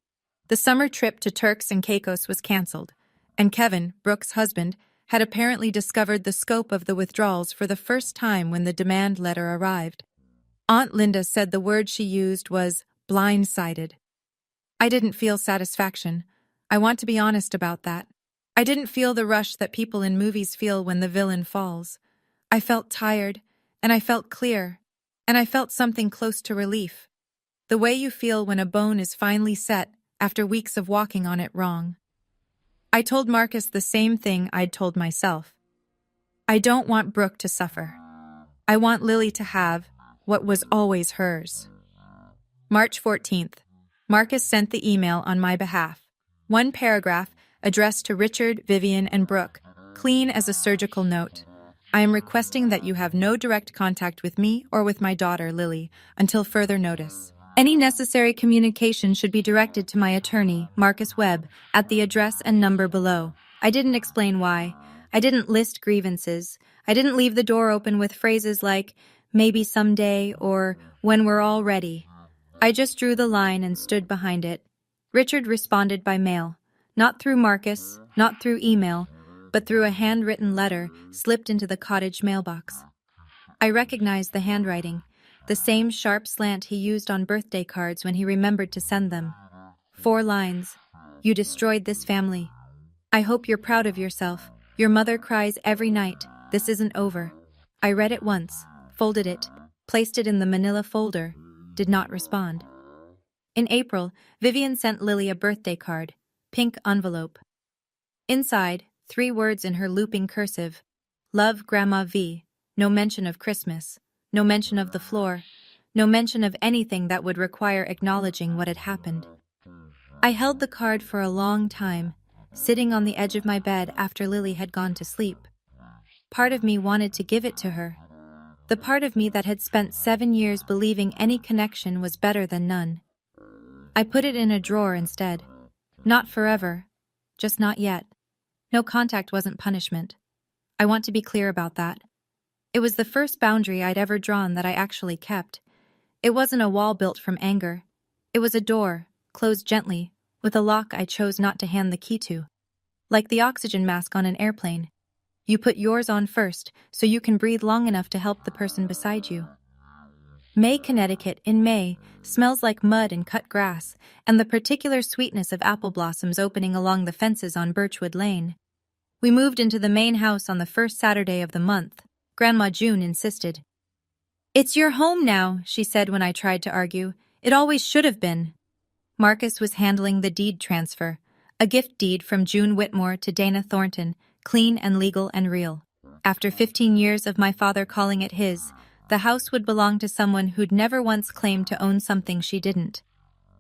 A: The summer trip to Turks and Caicos was canceled, and Kevin, Brooke's husband, had apparently discovered the scope of the withdrawals for the first time when the demand letter arrived. Aunt Linda said the word she used was blindsided. I didn't feel satisfaction. I want to be honest about that. I didn't feel the rush that people in movies feel when the villain falls. I felt tired, and I felt clear, and I felt something close to relief. The way you feel when a bone is finally set after weeks of walking on it wrong. I told Marcus the same thing I'd told myself. I don't want Brooke to suffer. I want Lily to have what was always hers. March 14th. Marcus sent the email on my behalf. One paragraph addressed to Richard, Vivian, and Brooke, clean as a surgical note. I am requesting that you have no direct contact with me or with my daughter, Lily, until further notice. Any necessary communication should be directed to my attorney, Marcus Webb, at the address and number below. I didn't explain why. I didn't list grievances. I didn't leave the door open with phrases like, maybe someday, or when we're all ready. I just drew the line and stood behind it. Richard responded by mail. Not through Marcus, not through email, but through a handwritten letter slipped into the cottage mailbox. I recognized the handwriting, the same sharp slant he used on birthday cards when he remembered to send them. 4 lines. You destroyed this family. I hope you're proud of yourself. Your mother cries every night. This isn't over. I read it once, folded it, placed it in the manila folder, did not respond. In April, Vivian sent Lily a birthday card, pink envelope. Inside, 3 words in her looping cursive. Love, Grandma V. No mention of Christmas. No mention of the floor. No mention of anything that would require acknowledging what had happened. I held the card for a long time, sitting on the edge of my bed after Lily had gone to sleep. Part of me wanted to give it to her. The part of me that had spent 7 years believing any connection was better than none. I put it in a drawer instead. Not forever. Just not yet. No contact wasn't punishment. I want to be clear about that. It was the first boundary I'd ever drawn that I actually kept. It wasn't a wall built from anger. It was a door, closed gently, with a lock I chose not to hand the key to. Like the oxygen mask on an airplane. You put yours on first, so you can breathe long enough to help the person beside you. May, Connecticut, in May, smells like mud and cut grass, and the particular sweetness of apple blossoms opening along the fences on Birchwood Lane. We moved into the main house on the first Saturday of the month. Grandma June insisted. It's your home now, she said when I tried to argue. It always should have been. Marcus was handling the deed transfer, a gift deed from June Whitmore to Dana Thornton, clean and legal and real. After 15 years of my father calling it his, the house would belong to someone who'd never once claimed to own something she didn't.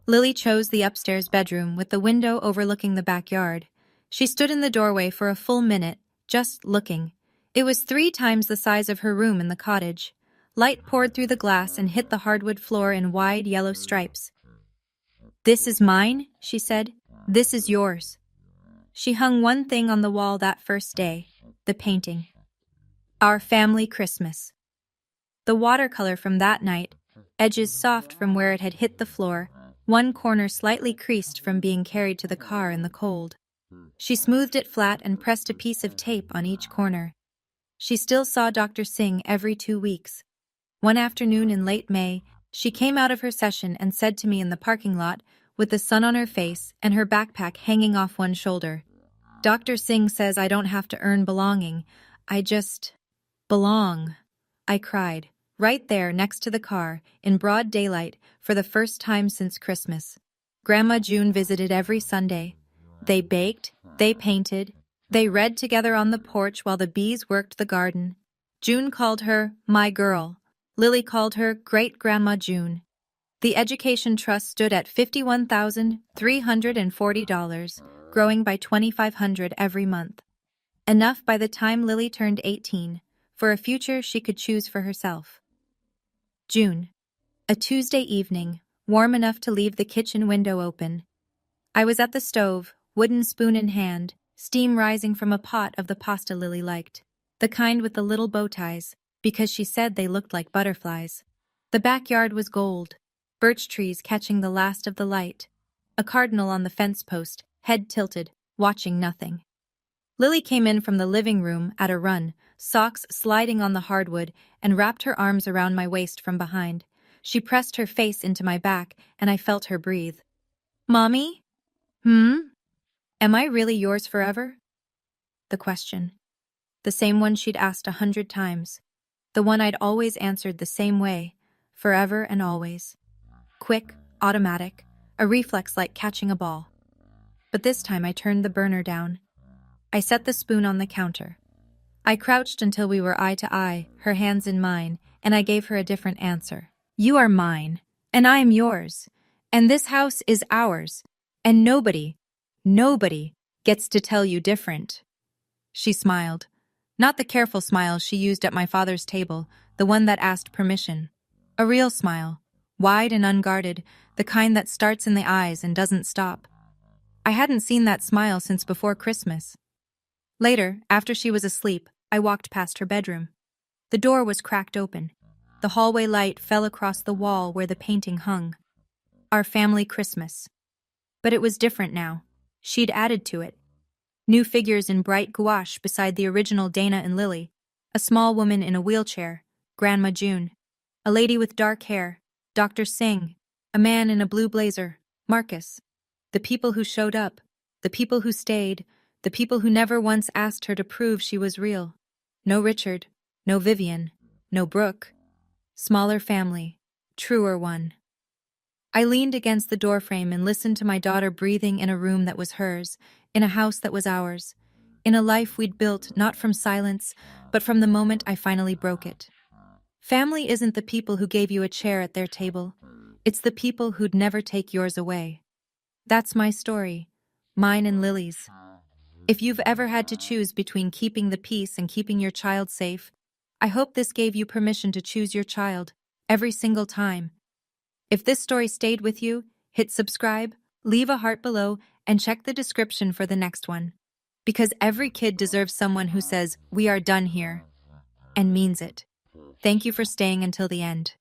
A: Lily chose the upstairs bedroom with the window overlooking the backyard. She stood in the doorway for a full minute, just looking. It was 3 times the size of her room in the cottage. Light poured through the glass and hit the hardwood floor in wide yellow stripes. This is mine, she said. This is yours. She hung one thing on the wall that first day, the painting. Our family Christmas. The watercolor from that night, edges soft from where it had hit the floor, one corner slightly creased from being carried to the car in the cold. She smoothed it flat and pressed a piece of tape on each corner. She still saw Dr. Singh every 2 weeks. One afternoon in late May, she came out of her session and said to me in the parking lot, with the sun on her face and her backpack hanging off one shoulder, Dr. Singh says I don't have to earn belonging. I just belong. I cried, right there next to the car, in broad daylight, for the first time since Christmas. Grandma June visited every Sunday. They baked, they painted, they read together on the porch while the bees worked the garden. June called her my girl. Lily called her Great-Grandma June. The education trust stood at $51,340, growing by $2,500 every month. Enough by the time Lily turned 18, for a future she could choose for herself. June. A Tuesday evening, warm enough to leave the kitchen window open. I was at the stove, wooden spoon in hand, steam rising from a pot of the pasta Lily liked, the kind with the little bow ties, because she said they looked like butterflies. The backyard was gold, birch trees catching the last of the light, a cardinal on the fence post, head tilted, watching nothing. Lily came in from the living room at a run, socks sliding on the hardwood, and wrapped her arms around my waist from behind. She pressed her face into my back, and I felt her breathe. "Mommy? Am I really yours forever?" The question. The same one she'd asked 100 times. The one I'd always answered the same way, forever and always. Quick, automatic, a reflex like catching a ball. But this time I turned the burner down. I set the spoon on the counter. I crouched until we were eye to eye, her hands in mine, and I gave her a different answer. "You are mine, and I am yours, and this house is ours, and nobody gets to tell you different." She smiled. Not the careful smile she used at my father's table, the one that asked permission. A real smile, wide and unguarded, the kind that starts in the eyes and doesn't stop. I hadn't seen that smile since before Christmas. Later, after she was asleep, I walked past her bedroom. The door was cracked open. The hallway light fell across the wall where the painting hung. Our family Christmas. But it was different now. She'd added to it. New figures in bright gouache beside the original Dana and Lily. A small woman in a wheelchair, Grandma June. A lady with dark hair, Dr. Singh. A man in a blue blazer, Marcus. The people who showed up. The people who stayed. The people who never once asked her to prove she was real. No Richard. No Vivian. No Brooke. Smaller family. Truer one. I leaned against the doorframe and listened to my daughter breathing in a room that was hers, in a house that was ours, in a life we'd built not from silence, but from the moment I finally broke it. Family isn't the people who gave you a chair at their table. It's the people who'd never take yours away. That's my story, mine and Lily's. If you've ever had to choose between keeping the peace and keeping your child safe, I hope this gave you permission to choose your child, every single time. If this story stayed with you, hit subscribe, leave a heart below, and check the description for the next one. Because every kid deserves someone who says, "We are done here," and means it. Thank you for staying until the end.